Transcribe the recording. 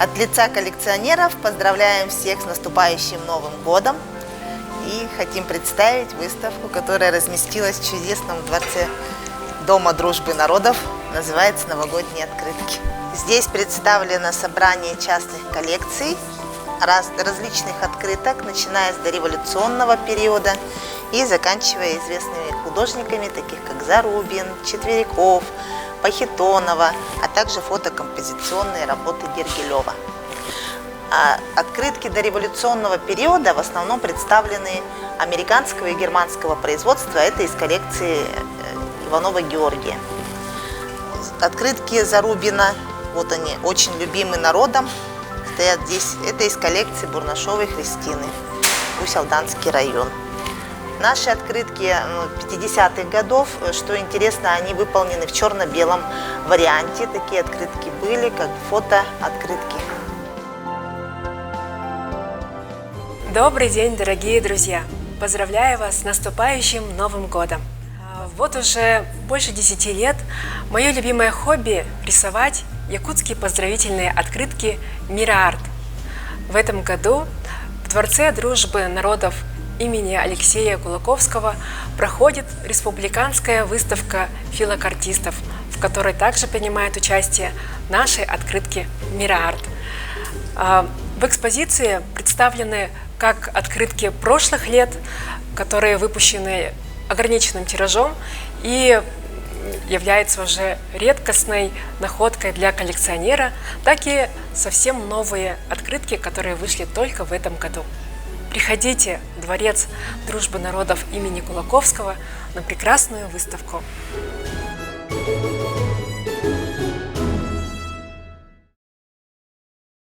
От лица коллекционеров поздравляем всех с наступающим Новым годом и хотим представить выставку, которая разместилась в чудесном дворце Дома дружбы народов, называется «Новогодние открытки». Здесь представлено собрание частных коллекций различных открыток, начиная с дореволюционного периода и заканчивая известными художниками, таких как Зарубин, Четвериков, Пахитонова, а также фотокомпозиционные работы Дергилева. Открытки дореволюционного периода в основном представлены американского и германского производства. Это из коллекции Иванова Георгия. Открытки Зарубина, вот они, очень любимы народом, стоят здесь. Это из коллекции Бурнашовой Христины, Усть-Алданский район. Наши открытки 50-х годов, что интересно, они выполнены в черно-белом варианте. Такие открытки были, как фото-открытки. Добрый день, дорогие друзья! Поздравляю вас с наступающим Новым годом! Вот уже больше 10 лет мое любимое хобби – рисовать якутские поздравительные открытки «Мира-арт». В этом году в Дворце дружбы народов имени Алексея Кулаковского проходит республиканская выставка филокартистов, в которой также принимают участие наши открытки «Мира-арт». В экспозиции представлены как открытки прошлых лет, которые выпущены ограниченным тиражом и являются уже редкостной находкой для коллекционера, так и совсем новые открытки, которые вышли только в этом году. Приходите в Дворец дружбы народов имени Кулаковского на прекрасную выставку.